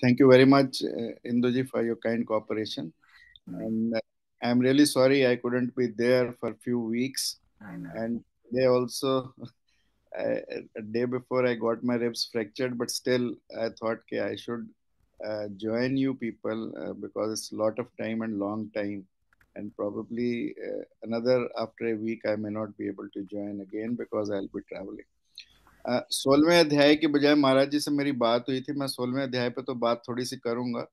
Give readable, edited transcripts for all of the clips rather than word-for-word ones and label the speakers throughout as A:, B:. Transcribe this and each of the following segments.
A: Thank you very much, Induji, for your kind cooperation.
B: Mm,
A: And I'm really sorry I couldn't be there for a few weeks.
B: I know.
A: And they also, a day before I got my ribs fractured, but still I thought okay, I should join you people because it's a lot of time and long time. And probably another after a week, I may not be able to join again because I'll be traveling. 16वें अध्याय के बजाय महाराज जी से मेरी बात हुई थी। मैं 16वें अध्याय पे तो बात थोड़ी सी करूंगा,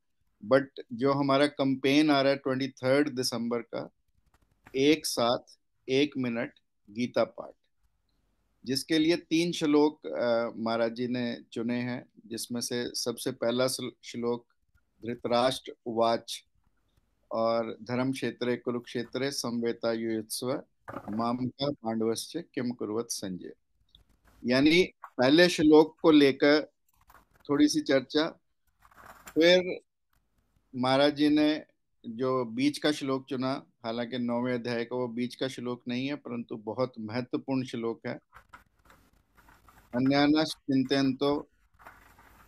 A: बट जो हमारा कंपेन आ रहा है 23 दिसंबर का, एक साथ 1 मिनट गीता पाठ, जिसके लिए 3 श्लोक महाराज जी ने चुने हैं, जिसमें से सबसे पहला श्लोक धृतराष्ट्र उवाच और धर्म क्षेत्रे कुरुक्षेत्रे संवेता युयुत्सव मामका पांडवश्च किम कुर्वत संजय। यानी पहले श्लोक को लेकर थोड़ी सी चर्चा, फिर महाराज जी ने जो बीच का श्लोक चुना, हालांकि 9वें अध्याय का वो बीच का श्लोक नहीं है परंतु बहुत महत्वपूर्ण श्लोक है। अन्यान चिंतयन्तो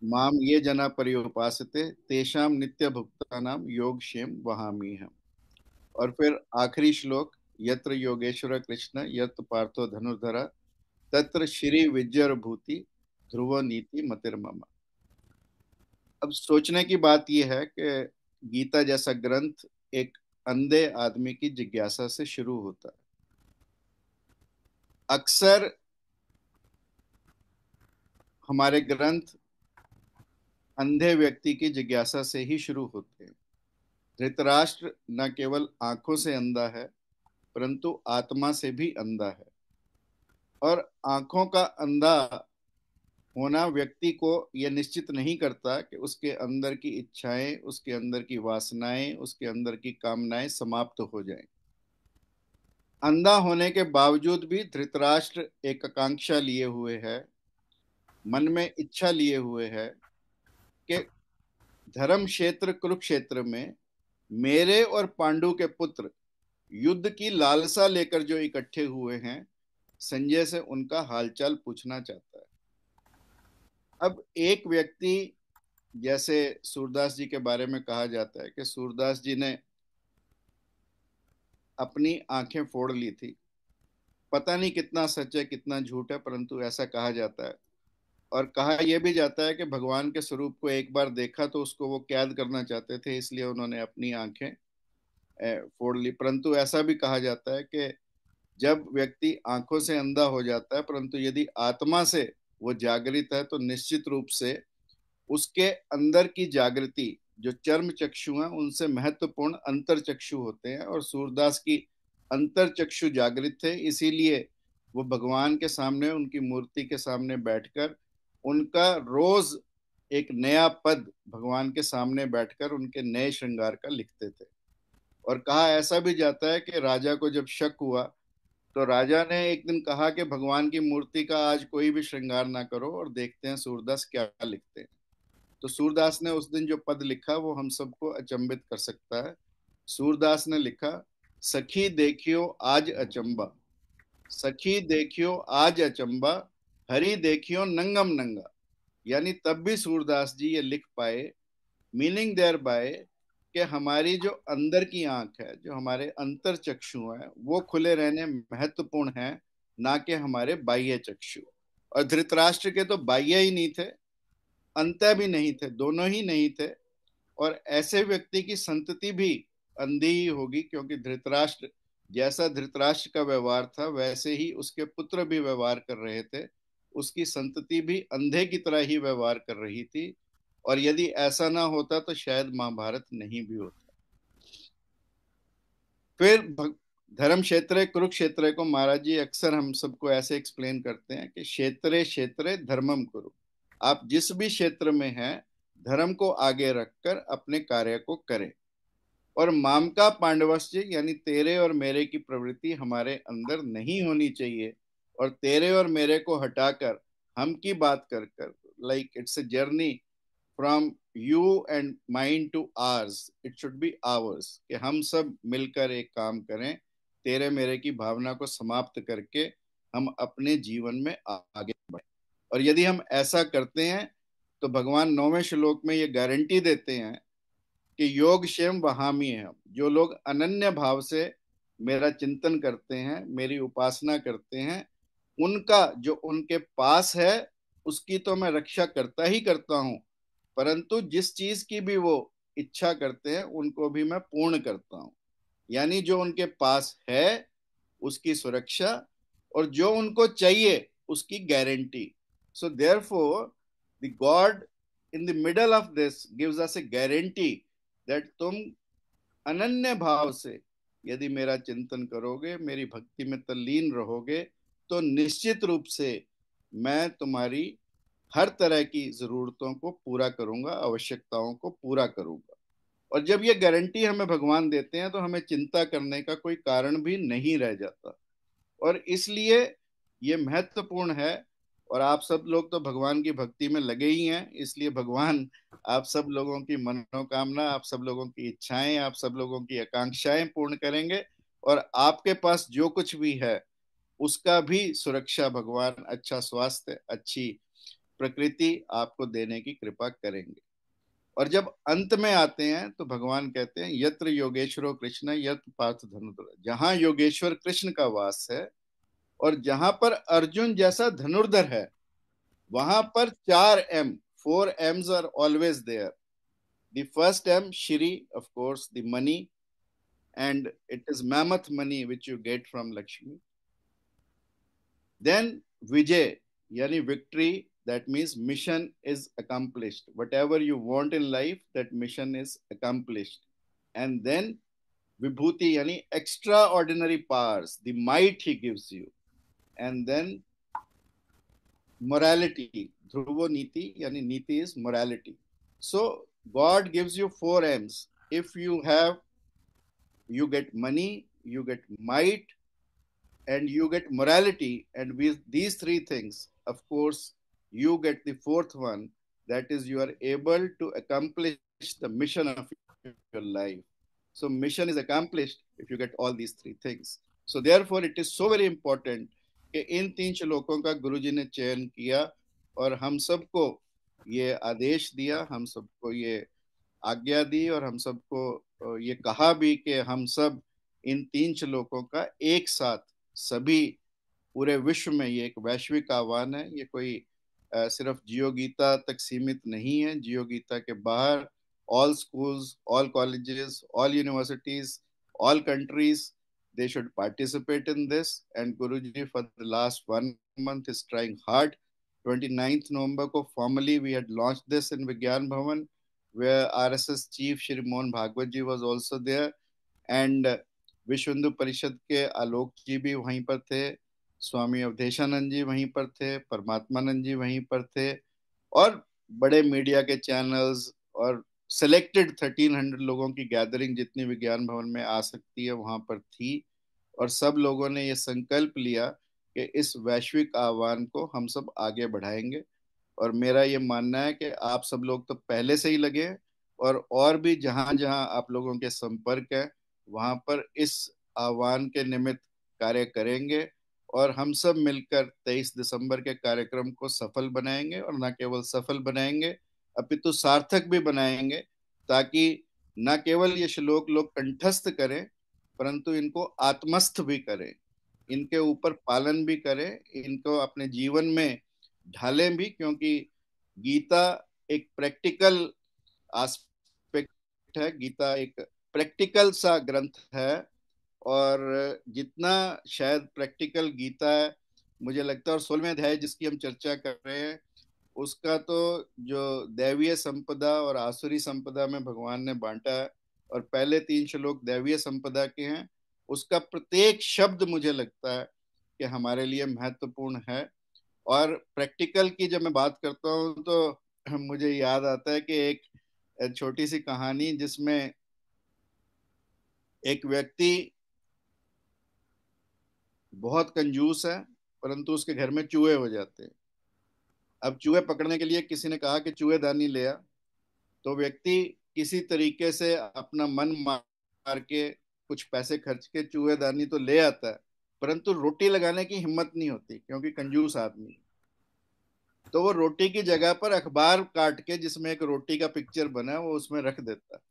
A: माम ये जना पर्युपासते तेषाम नित्य भुक्तानाम योग क्षेम वहामी हम। और फिर आखिरी श्लोक, यत्र योगेश्वर कृष्ण यत्र पार्थो धनुर्धरा तत्र श्री विजय भूति ध्रुव नीति मतिर्मम। अब सोचने की बात यह है कि गीता जैसा ग्रंथ एक अंधे आदमी की जिज्ञासा से शुरू होता है। अक्सर हमारे ग्रंथ अंधे व्यक्ति की जिज्ञासा से ही शुरू होते हैं। धृतराष्ट्र न केवल आंखों से अंधा है परंतु आत्मा से भी अंधा है, और आंखों का अंधा होना व्यक्ति को यह निश्चित नहीं करता कि उसके अंदर की इच्छाएं, उसके अंदर की वासनाएं, उसके अंदर की कामनाएं समाप्त हो जाएं। अंधा होने के बावजूद भी धृतराष्ट्र एक आकांक्षा लिए हुए है, मन में इच्छा लिए हुए है कि धर्म क्षेत्र कुरुक्षेत्र में मेरे और पांडु के पुत्र युद्ध की लालसा लेकर जो इकट्ठे हुए हैं, संजय से उनका हालचाल पूछना चाहता है। अब एक व्यक्ति, जैसे सूरदास जी के बारे में कहा जाता है कि सूरदास जी ने अपनी आंखें फोड़ ली थी। पता नहीं कितना सच है कितना झूठ है, परंतु ऐसा कहा जाता है। और कहा यह भी जाता है कि भगवान के स्वरूप को एक बार देखा तो उसको वो कैद करना चाहते थे, इसलिए उन्होंने अपनी आंखें फोड़ ली। परंतु ऐसा भी कहा जाता है कि जब व्यक्ति आंखों से अंधा हो जाता है परंतु यदि आत्मा से वो जागृत है तो निश्चित रूप से उसके अंदर की जागृति जो चर्म चक्षु है उनसे महत्वपूर्ण अंतर चक्षु होते हैं, और सूरदास की अंतर चक्षु जागृत थे, इसीलिए वो भगवान के सामने, उनकी मूर्ति के सामने बैठकर उनका रोज एक नया पद भगवान के सामने बैठकर उनके नए श्रृंगार का लिखते थे। और कहा ऐसा भी जाता है कि राजा को जब शक हुआ तो राजा ने एक दिन कहा कि भगवान की मूर्ति का आज कोई भी श्रृंगार ना करो और देखते हैं सूरदास क्या लिखते हैं। तो सूरदास ने उस दिन जो पद लिखा वो हम सबको अचंभित कर सकता है। सूरदास ने लिखा, सखी देखियो आज अचंबा, सखी देखियो आज अचंबा, हरि देखियो नंगम नंगा। यानी तब भी सूरदास जी ये लिख पाए, मीनिंग देयर बाय कि हमारी जो अंदर की आंख है, जो हमारे अंतर चक्षु है, वो खुले रहने महत्वपूर्ण है, ना कि हमारे बाह्य चक्षु। और धृतराष्ट्र के तो बाह्य ही नहीं थे, अंत भी नहीं थे, दोनों ही नहीं थे। और ऐसे व्यक्ति की संतति भी अंधी ही होगी, क्योंकि धृतराष्ट्र जैसा धृतराष्ट्र का व्यवहार था वैसे ही उसके पुत्र भी व्यवहार कर रहे थे, उसकी संतति भी अंधे की तरह ही व्यवहार कर रही थी। और यदि ऐसा ना होता तो शायद महाभारत नहीं भी होता। फिर धर्म क्षेत्र कुरुक्षेत्र को महाराज जी अक्सर हम सबको ऐसे एक्सप्लेन करते हैं कि क्षेत्रे क्षेत्रे धर्मम कुरु। आप जिस भी क्षेत्र में हैं धर्म को आगे रखकर अपने कार्य को करें। और माम का पांडवस्य यानी तेरे और मेरे की प्रवृत्ति हमारे अंदर नहीं होनी चाहिए, और तेरे और मेरे को हटाकर हम की बात कर कर, like it's a journey from you and mind to ours, it should be ours, कि हम सब मिलकर एक काम करें, तेरे मेरे की भावना को समाप्त करके हम अपने जीवन में आगे बढ़े। और यदि हम ऐसा करते हैं तो भगवान 9वें श्लोक में ये गारंटी देते हैं कि योग क्षेम वहामी है। जो लोग अनन्य भाव से मेरा चिंतन करते हैं, मेरी उपासना करते हैं, उनका जो उनके पास है उसकी तो मैं रक्षा करता ही करता हूं, परंतु जिस चीज की भी वो इच्छा करते हैं उनको भी मैं पूर्ण करता हूं। यानी जो उनके पास है उसकी सुरक्षा, और जो उनको चाहिए उसकी guarantee. So therefore the God in the middle of this gives us A guarantee that तुम अनन्य भाव से यदि मेरा चिंतन करोगे, मेरी भक्ति में तल्लीन रहोगे, तो निश्चित रूप से मैं तुम्हारी हर तरह की जरूरतों को पूरा करूंगा, आवश्यकताओं को पूरा करूंगा। और जब ये गारंटी हमें भगवान देते हैं तो हमें चिंता करने का कोई कारण भी नहीं रह जाता। और इसलिए ये महत्वपूर्ण है। और आप सब लोग तो भगवान की भक्ति में लगे ही हैं, इसलिए भगवान आप सब लोगों की मनोकामना, आप सब लोगों की इच्छाएं, आप सब लोगों की आकांक्षाएं पूर्ण करेंगे। और आपके पास जो कुछ भी है उसका भी सुरक्षा भगवान, अच्छा स्वास्थ्य, अच्छी प्रकृति आपको देने की कृपा करेंगे। और जब अंत में आते हैं तो भगवान कहते हैं यत्र योगेश्वरो कृष्ण यत्र पार्थ धनुर्धर, जहां योगेश्वर कृष्ण का वास है और जहां पर अर्जुन जैसा धनुर्धर है, वहां पर 4 M, 4 M's are always there. The first M three, of course the money, and it is mammoth money which you get from Lakshmi. Then Vijay, yani victory, that means mission is accomplished. Whatever you want in life, that mission is accomplished. And then Vibhuti, yani extraordinary powers, the might he gives you. And then morality, Dhruva Niti, yani Niti is morality. So God gives you 4 M's. If you have, you get money, you get might, and you get morality. And with these three things, of course, you get the fourth one, that is, you are able to accomplish the mission of your life. So mission is accomplished if you get all these three things. So therefore it is so very important कि इन 3 श्लोकों का गुरु जी ने चयन किया और हम सबको ये आदेश दिया, हम सबको ये आज्ञा दी, और हम सबको ये कहा भी कि हम सब इन 3 श्लोकों का एक साथ सभी पूरे विश्व में, ये एक वैश्विक आह्वान है। ये कोई सिर्फ जियो गीता तक सीमित नहीं है। जियो गीता के बाहर all schools, all colleges, all universities, all countries, they should participate in this. And Guruji for the last 1 month is trying hard. 29th November को formally we had launched this in Vigyan Bhavan, where RSS chief Shri Mohan Bhagwat ji was also there, and विश्व हिंदू परिषद के आलोक जी भी वहीं पर थे, स्वामी अवधेशानंद जी वहीं पर थे, परमात्मानंद जी वहीं पर थे, और बड़े मीडिया के चैनल्स और सिलेक्टेड 1300 लोगों की गैदरिंग जितनी विज्ञान भवन में आ सकती है वहां पर थी। और सब लोगों ने ये संकल्प लिया कि इस वैश्विक आह्वान को हम सब आगे बढ़ाएंगे। और मेरा ये मानना है कि आप सब लोग तो पहले से ही लगे हैं, और भी जहां जहां आप लोगों के संपर्क है वहां पर इस आह्वान के निमित्त कार्य करेंगे। और हम सब मिलकर 23 दिसंबर के कार्यक्रम को सफल बनाएंगे, और न केवल सफल बनाएंगे अपितु सार्थक भी बनाएंगे, ताकि न केवल ये श्लोक लोग कंठस्थ करें परंतु इनको आत्मस्थ भी करें, इनके ऊपर पालन भी करें, इनको अपने जीवन में ढालें भी। क्योंकि गीता एक प्रैक्टिकल एस्पेक्ट है, गीता एक प्रैक्टिकल सा ग्रंथ है। और जितना शायद प्रैक्टिकल गीता है, मुझे लगता है, और 16वें अध्याय जिसकी हम चर्चा कर रहे हैं उसका तो जो दैवीय संपदा और आसुरी संपदा में भगवान ने बांटा है, और पहले 3 श्लोक दैवीय संपदा के हैं, उसका प्रत्येक शब्द मुझे लगता है कि हमारे लिए महत्वपूर्ण है। और प्रैक्टिकल की जब मैं बात करता हूँ तो मुझे याद आता है कि एक छोटी सी कहानी जिसमें एक व्यक्ति बहुत कंजूस है परंतु उसके घर में चूहे हो जाते हैं। अब चूहे पकड़ने के लिए किसी ने कहा कि चूहेदानी ले आ, तो व्यक्ति किसी तरीके से अपना मन मार के कुछ पैसे खर्च के चूहेदानी तो ले आता है, परंतु रोटी लगाने की हिम्मत नहीं होती क्योंकि कंजूस आदमी। तो वो रोटी की जगह पर अखबार काट के जिसमें एक रोटी का पिक्चर बना है वो उसमें रख देता है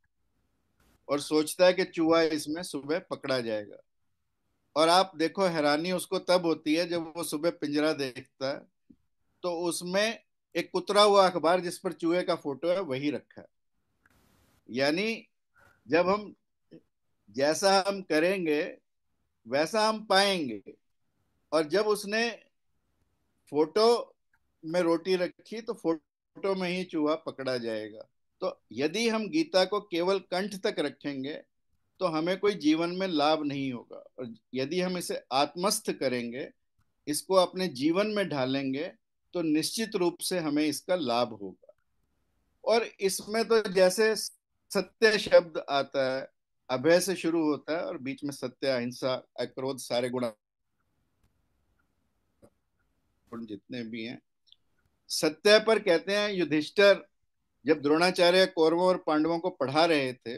A: और सोचता है कि चूहा इसमें सुबह पकड़ा जाएगा। और आप देखो, हैरानी उसको तब होती है जब वो सुबह पिंजरा देखता है तो उसमें एक कुतरा हुआ अखबार जिस पर चूहे का फोटो है वही रखा है। यानी जब हम जैसा हम करेंगे वैसा हम पाएंगे। और जब उसने फोटो में रोटी रखी तो फोटो में ही चूहा पकड़ा जाएगा। तो यदि हम गीता को केवल कंठ तक रखेंगे तो हमें कोई जीवन में लाभ नहीं होगा, और यदि हम इसे आत्मस्थ करेंगे, इसको अपने जीवन में ढालेंगे, तो निश्चित रूप से हमें इसका लाभ होगा। और इसमें तो जैसे सत्य शब्द आता है, अभय से शुरू होता है और बीच में सत्य, अहिंसा, अक्रोध, सारे गुण जितने भी हैं सत्य पर कहते हैं। युधिष्ठिर जब द्रोणाचार्य कौरवों और पांडवों को पढ़ा रहे थे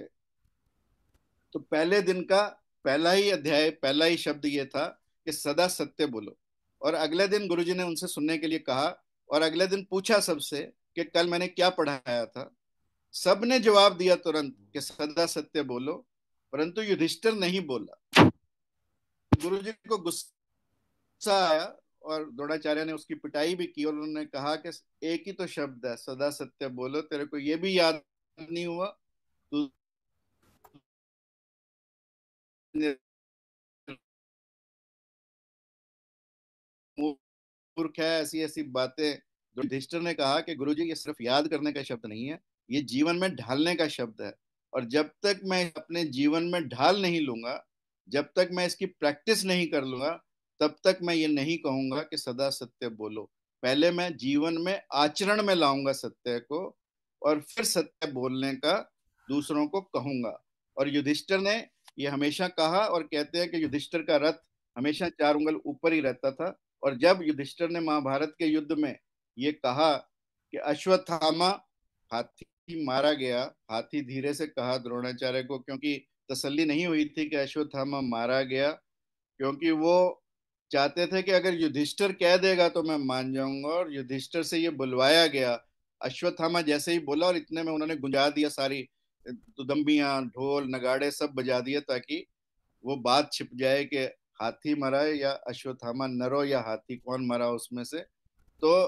A: तो पहले दिन का पहला ही अध्याय, पहला ही शब्द ये था कि सदा सत्य बोलो। और अगले दिन गुरुजी ने उनसे सुनने के लिए कहा और अगले दिन पूछा सबसे कि कल मैंने क्या पढ़ाया था। सबने जवाब दिया तुरंत कि सदा सत्य बोलो, परंतु युधिष्ठिर नहीं बोला। गुरुजी को गुस्सा आया और द्रोणाचार्य ने उसकी पिटाई भी की और उन्होंने कहा कि एक ही तो शब्द है, सदा सत्य बोलो, तेरे को ये भी याद नहीं हुआ? तू मूर्ख है, ऐसी ऐसी बातें। युधिष्ठिर ने कहा कि गुरुजी ये सिर्फ याद करने का शब्द नहीं है, ये जीवन में ढालने का शब्द है। और जब तक मैं अपने जीवन में ढाल नहीं लूंगा, जब तक मैं इसकी प्रैक्टिस नहीं कर लूंगा, तब तक मैं ये नहीं कहूंगा कि सदा सत्य बोलो। पहले मैं जीवन में आचरण में लाऊंगा सत्य को, और फिर सत्य बोलने का दूसरों को कहूंगा। और युधिष्ठिर ने ये हमेशा कहा, और कहते हैं कि युधिष्ठिर का रथ हमेशा 4 उंगल ऊपर ही रहता था। और जब युधिष्ठिर ने महाभारत के युद्ध में ये कहा कि अश्वत्थामा, हाथी मारा गया, हाथी धीरे से कहा द्रोणाचार्य को, क्योंकि तसल्ली नहीं हुई थी कि अश्वत्थामा मारा गया, क्योंकि वो चाहते थे कि अगर युधिष्ठिर कह देगा तो मैं मान जाऊंगा। और युधिष्ठिर से ये बुलवाया गया। अश्वत्थामा जैसे ही बोला और इतने में उन्होंने गुंजा दिया, सारी दुदम्बियां, ढोल, नगाड़े सब बजा दिए, ताकि वो बात छिप जाए कि हाथी मरा है या अश्वत्थामा, नरो या हाथी, कौन मरा उसमें से। तो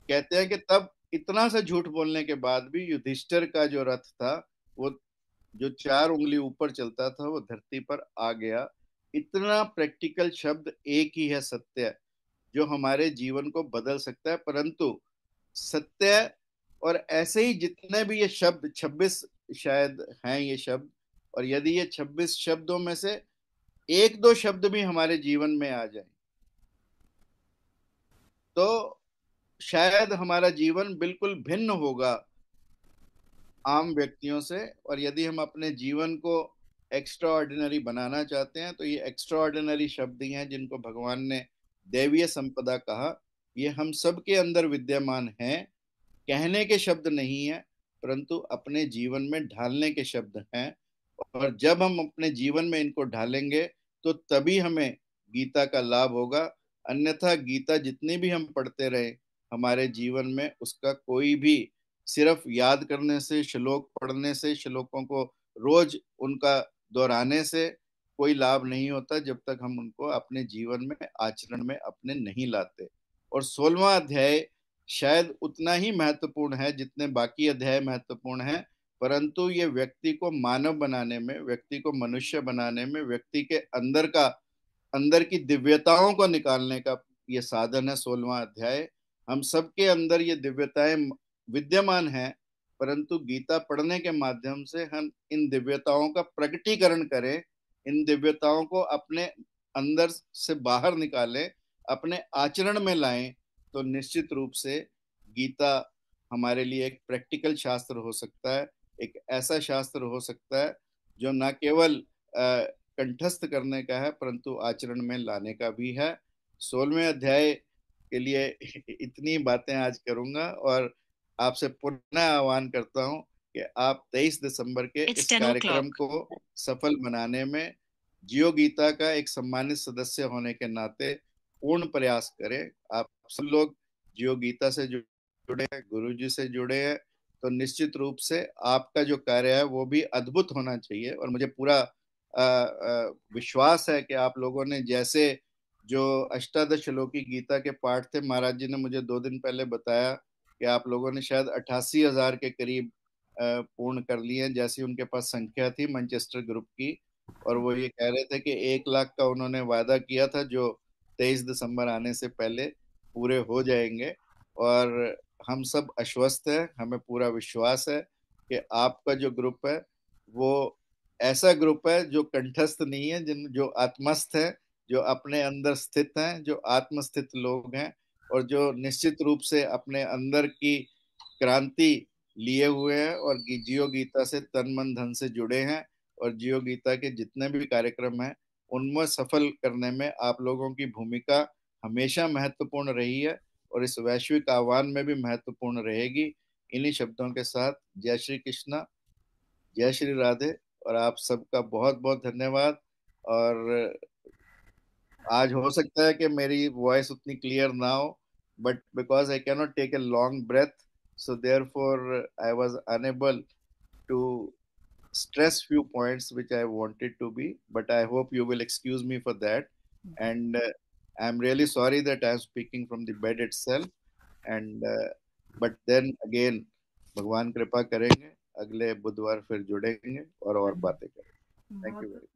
A: कहते हैं कि तब इतना सा झूठ बोलने के बाद भी युधिष्ठिर का जो रथ था, वो जो 4 उंगली ऊपर चलता था, वो धरती पर आ गया। इतना प्रैक्टिकल शब्द एक ही है, सत्य, जो हमारे जीवन को बदल सकता है। परंतु सत्य और ऐसे ही जितने भी ये शब्द, 26 शायद हैं ये शब्द, और यदि ये 26 शब्दों में से एक दो शब्द भी हमारे जीवन में आ जाए तो शायद हमारा जीवन बिल्कुल भिन्न होगा आम व्यक्तियों से। और यदि हम अपने जीवन को एक्स्ट्रा ऑर्डिनरी बनाना चाहते हैं तो ये एक्स्ट्रा ऑर्डिनरी शब्द ही हैं जिनको भगवान ने दैवीय संपदा कहा। ये हम सब के अंदर विद्यमान हैं, कहने के शब्द नहीं है, परंतु अपने जीवन में ढालने के शब्द हैं। और जब हम अपने जीवन में इनको ढालेंगे तो तभी हमें गीता का लाभ होगा। अन्यथा गीता जितनी भी हम पढ़ते रहे, हमारे जीवन में उसका कोई भी, सिर्फ याद करने से, श्लोक पढ़ने से, श्लोकों को रोज उनका दोहराने से कोई लाभ नहीं होता, जब तक हम उनको अपने जीवन में, आचरण में अपने नहीं लाते। और 16वां अध्याय शायद उतना ही महत्वपूर्ण है जितने बाकी अध्याय महत्वपूर्ण हैं, परंतु ये व्यक्ति को मानव बनाने में, व्यक्ति को मनुष्य बनाने में, व्यक्ति के अंदर का, अंदर की दिव्यताओं को निकालने का ये साधन है 16वां अध्याय। हम सबके अंदर ये दिव्यताएं विद्यमान हैं, परंतु गीता पढ़ने के माध्यम से हम इन दिव्यताओं का प्रकटीकरण करें, इन दिव्यताओं को अपने अंदर से बाहर निकालें, अपने आचरण में लाएं, तो निश्चित रूप से गीता हमारे लिए एक प्रैक्टिकल शास्त्र हो सकता है। एक ऐसा शास्त्र हो सकता है जो न केवल कंठस्थ करने का है परंतु आचरण में लाने का भी है। 16वें अध्याय के लिए इतनी बातें आज करूंगा, और आपसे पुनः आह्वान करता हूं कि आप 23 दिसंबर के
B: It's
A: इस
B: 10
A: कार्यक्रम
B: o'clock.
A: को सफल बनाने में जियो गीता का एक सम्मानित सदस्य होने के नाते पूर्ण प्रयास करें। आप सब लोग जियो गीता से जुड़े हैं, गुरु जी से जुड़े हैं, तो निश्चित रूप से आपका जो कार्य है वो भी अद्भुत होना चाहिए। और मुझे पूरा विश्वास है कि आप लोगों ने जैसे जो अष्टादश श्लोकी गीता के पाठ थे, महाराज जी ने मुझे 2 दिन पहले बताया कि आप लोगों ने शायद 88,000 के करीब पूर्ण कर लिए हैं, जैसी उनके पास संख्या थी मैनचेस्टर ग्रुप की। और वो ये कह रहे थे कि 1 लाख का उन्होंने वादा किया था, जो 23 दिसंबर आने से पहले पूरे हो जाएंगे। और हम सब आश्वस्त हैं, हमें पूरा विश्वास है कि आपका जो ग्रुप है वो ऐसा ग्रुप है जो कंठस्थ नहीं है, जिन जो आत्मस्थ है, जो अपने अंदर स्थित हैं, जो आत्मस्थित लोग हैं, और जो निश्चित रूप से अपने अंदर की क्रांति लिए हुए हैं और जियो गीता से तन मन धन से जुड़े हैं। और जियो गीता के जितने भी कार्यक्रम हैं उनमें सफल करने में आप लोगों की भूमिका हमेशा महत्वपूर्ण रही है, और इस वैश्विक आह्वान में भी महत्वपूर्ण रहेगी। इन्हीं शब्दों के साथ जय श्री कृष्णा, जय श्री राधे, और आप सबका बहुत बहुत धन्यवाद। और आज हो सकता है कि मेरी वॉइस उतनी क्लियर ना हो, but because I cannot take a long breath, so therefore I was unable to stress few points which I wanted to be, but I hope you will excuse me for that. And I'm really sorry that I'm speaking from the bed itself. And but then again, भगवान कृपा करेंगे, अगले बुधवार फिर जुड़ेंगे और बातें करेंगे। थैंक
B: बहुत
A: यू वेरी